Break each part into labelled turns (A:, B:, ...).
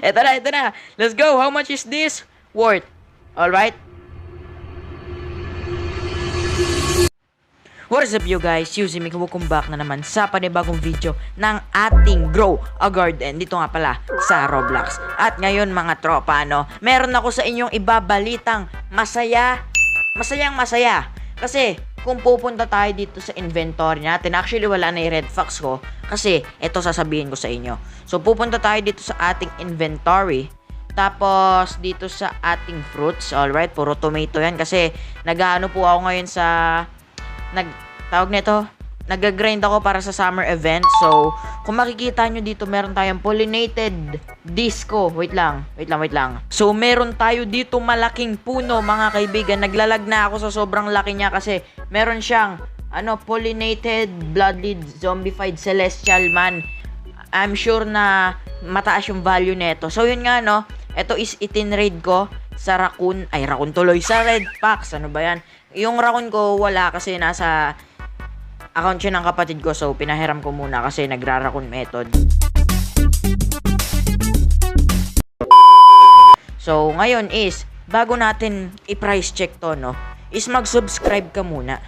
A: Ito na. Let's go. How much is this worth? Alright. What is up you guys? Yuzi, welcome back na naman sa panibagong video ng ating Grow a Garden. Dito nga pala sa Roblox. At ngayon mga tropa, meron ako sa inyong ibabalitang masaya. Masayang masaya. Kasi kung pupunta tayo dito sa inventory natin, actually wala na yung red fox ko. Kasi ito sasabihin ko sa inyo. So pupunta tayo dito sa ating inventory. Tapos dito sa ating fruits. Alright, puro tomato yan. Kasi nag-ano po ako ngayon sa... nag-grind ako para sa summer event. So, kung makikita nyo dito, meron tayong pollinated disco. Wait lang. So, meron tayo dito malaking puno, mga kaibigan. Naglalag na ako sa sobrang laki niya kasi meron siyang, pollinated, bloodlead, zombified, celestial man. I'm sure na mataas yung value nito. So, yun nga, ito is itinrade ko sa raccoon. Ay, raccoon tuloy. Sa red fox. Ano ba yan? Yung raccoon ko, wala kasi nasa account siya ng kapatid ko, so pinahiram ko muna kasi nagra-raccoon method. So, ngayon is, bago natin i-price check to, is mag-subscribe ka muna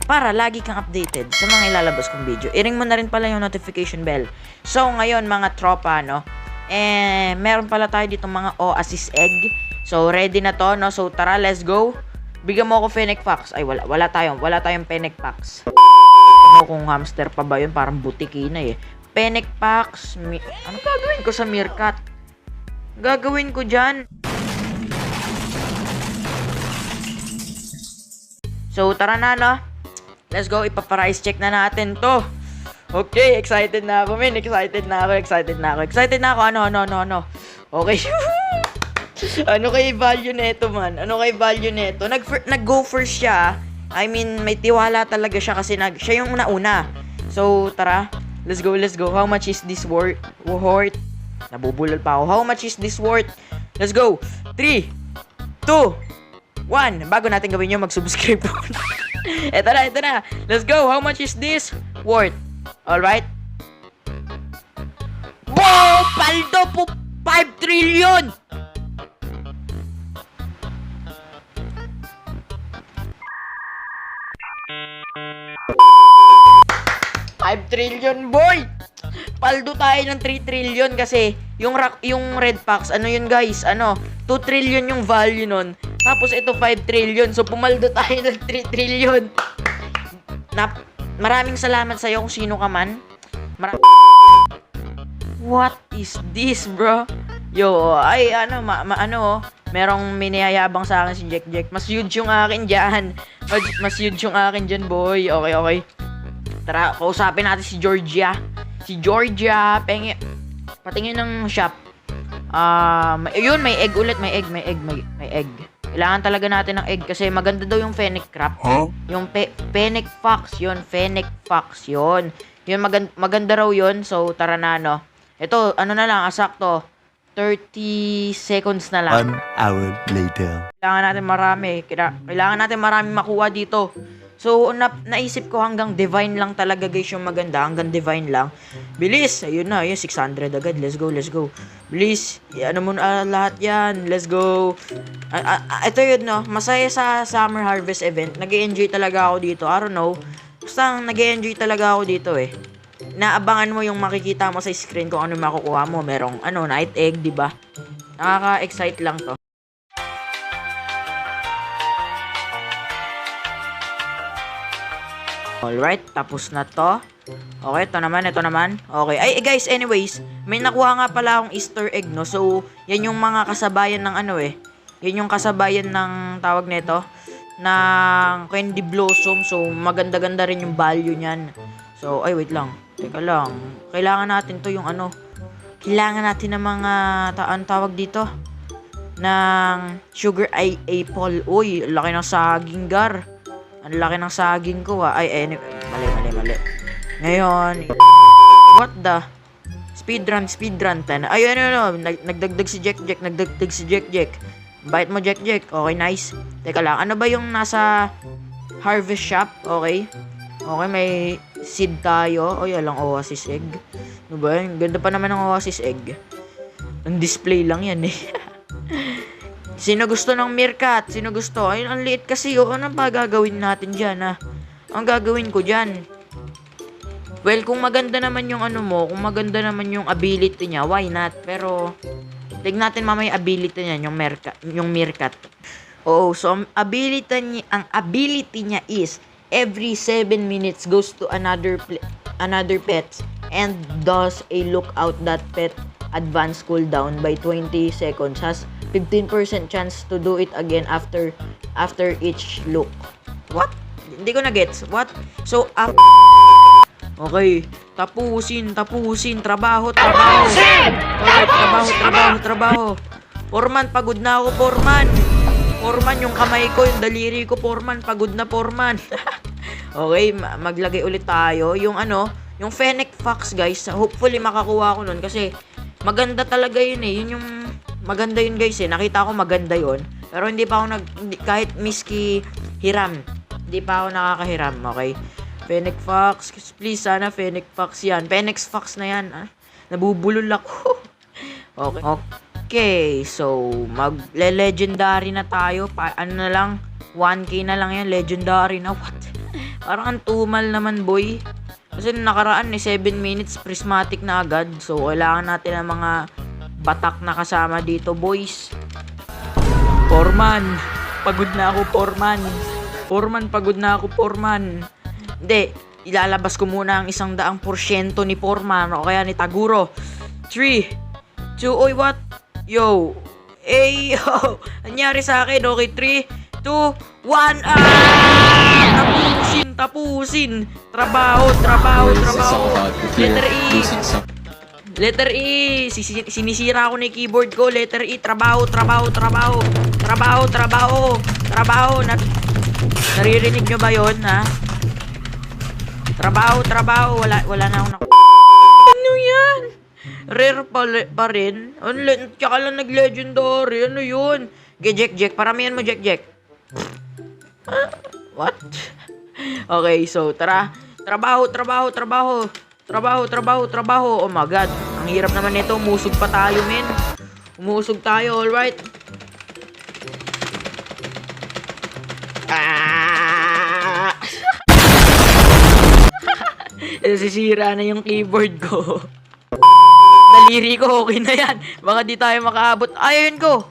A: para lagi kang updated sa mga ilalabas kong video. I-ring mo na rin pala yung notification bell. So, ngayon mga tropa, meron pala tayo dito mga Oasis egg. So, ready na to, So, tara, let's go. Bigyan mo ako Fennec Fox. Ay, wala tayong Fennec Fox. Kung hamster pa ba yun? Parang butiki na eh. Fennec Fox. Ano gagawin ko sa meerkat? Gagawin ko dyan. So, tara na, Let's go. Ipaparice check na natin to. Okay, excited na ako, men. Excited na ako. Ano? Okay. Ano kay value neto, man? Nag-go first siya. I mean, may tiwala talaga siya kasi siya yung una. So, tara. Let's go. How much is this worth? Nabubulol pa ako. How much is this worth? Let's go. 3, 2, 1. Bago natin gawin yun, mag-subscribe po. Ito na. Let's go. How much is this worth? Alright. Wow! Paldo po 5 trillion! $5 trillion, boy! Paldo tayo ng 3 trillion kasi yung red fox, yun guys, 2 trillion yung value nun. Tapos ito 5 trillion. So pumaldo tayo ng 3 trillion. Maraming salamat sa iyo kung sino ka man. What is this, bro? Yo, ay merong miniyayabang sa akin si Jack. Mas huge yung akin diyan. Boy. Okay. Tara, kausapin natin si Georgia. Patingin ng shop. Yun, may egg ulit. May egg. Kailangan talaga natin ng egg kasi maganda daw yung Fennec crab. Huh? Yung Fennec Fox yun. Yun, maganda raw yun. So, tara na, Ito, na lang, asakto. 30 seconds na lang.
B: 1 hour later.
A: Kailangan natin marami makuha dito. So, naisip ko hanggang divine lang talaga guys yung maganda. Hanggang divine lang. Bilis! Ayun na, 600 agad. Let's go. Bilis! Mo na lahat yan. Let's go. Ito yun, Masaya sa summer harvest event. Nag-e-enjoy talaga ako dito. I don't know. Basta nag-e-enjoy talaga ako dito eh. Naabangan mo yung makikita mo sa screen kung ano makukuha mo. Merong, night egg, diba? Nakaka-excite lang to. Alright, tapos na to. Okay, ito naman. Okay, ay guys, anyways, may nakuha nga pala akong Easter egg, So, yan yung mga kasabayan ng yan yung kasabayan ng tawag nito, ng candy blossom. So, maganda-ganda rin yung value niyan. So, ay wait lang. Teka lang. Kailangan natin to yung kailangan natin ng mga tawag dito ng sugar apple. Uy, laki ng saging, gar. Ang laki ng saging ko, Ay, mali. Ngayon, what the? Speedrun. Ay, nagdagdag si Jack. Bite mo, Jack. Okay, nice. Teka lang, ano ba yung nasa harvest shop? Okay, may seed tayo. Oy, alang oasis egg. Ano ba? Ganda pa naman ng oasis egg. Ang display lang yan eh. Sino gusto ng meerkat? Sino gusto? Ayun, ang liit kasi. O, ano pa gagawin natin dyan, ha? Ang gagawin ko dyan. Well, kung maganda naman yung ano mo, kung maganda naman yung ability niya, why not? Pero, tignan natin mamaya ability niya, yung meerkat. Oo, so ang ability niya is every 7 minutes goes to another pet and does a lookout that pet advance cooldown by 20 seconds, has 15% chance to do it again after each look. What? Hindi ko na gets. What? So okay, tapusin, trabaho. Okay, trabaho. Foreman, pagod na ako, Foreman, yung kamay ko, yung daliri ko, Foreman, pagod na, Foreman. Okay, maglagay ulit tayo. Yung yung Fennec Fox, guys. Hopefully, makakuha ko nun kasi maganda talaga yun eh. Yun yung maganda yun, guys eh. Nakita ko maganda yun. Pero hindi pa ako kahit miski hiram. Hindi pa ako nakakahiram, okay? Fennec Fox, please, sana Fennec Fox yan. Fennec Fox na yan, ah. Nabubulol ako. Okay, so, magle-legendary na tayo. Ano na lang, 1K na lang yan, legendary na. What? Parang ang tumal naman, boy. Kasi nakaraan, 7 minutes, prismatic na agad. So, kailangan natin ng mga batak na kasama dito, boys. Foreman, pagod na ako, Foreman. Pagod na ako, Foreman. Hindi, ilalabas ko muna ang 100% ni Foreman o kaya ni Taguro. 3, 2, oy, what? Yo, yo, nangyari sa akin, okay, 3, 2, 1, tapusin, trabaho. Letter E, sinisira ako na yung keyboard ko, letter E, trabaho. Naririnig nyo ba yun, ha? Trabaho, wala na akong Ano yan? Rare pa rin? Tsaka lang nag-legendary, ano yun? Jack, paramihan mo, Jack. What? Okay, so, tara. Trabaho. Oh my God. Ang hirap naman nito, umusog pa tayo, men. Umusog tayo, alright? Sisira na yung keyboard ko. Daliri ko, okay na yan. Baka di tayo makaabot. Ayun ko.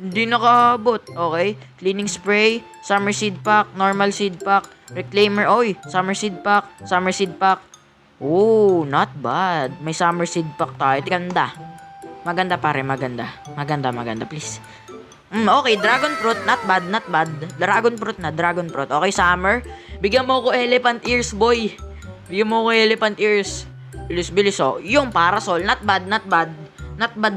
A: Hindi nakaabot. Okay. Cleaning spray, summer seed pack, normal seed pack, reclaimer. Oy, summer seed pack. Oh, not bad. May summer seed pack tayo. Ganda. Maganda pare, maganda, please. Okay, dragon fruit, not bad. Dragon fruit. Okay, summer. Bigyan mo ko elephant ears, boy. Bilis, oh. Yung parasol, not bad. Not bad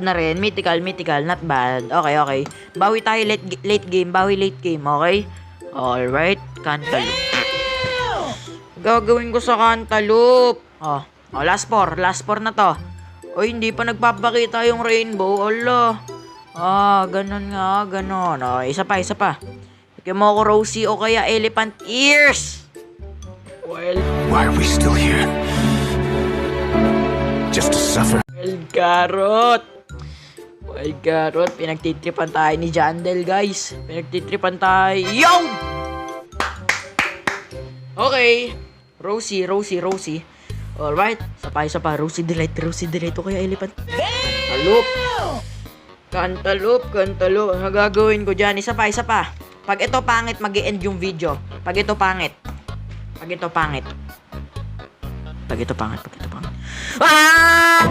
A: na rin. Mythical, not bad. Okay. Bawi tayo late game, okay? Alright, cantaloupe. Gagawin ko sa cantaloupe. Last four na to. Hindi pa nagpapakita yung rainbow. Ganon. Isa pa. Bigyan mo ako Rosie o kaya elephant ears. Well,
B: why are we still here? Just to suffer.
A: Wild carrot. Pinagtitripan tayo ni Jandel, guys. Yo! Okay. Rosie. Alright. Isa pa. Rosie Delight. O kaya elephant. Cantaloupe. Ang gagawin ko dyan. Isa pa. Pag ito pangit, mag-e-end yung video. Pag ito pangit. Ah!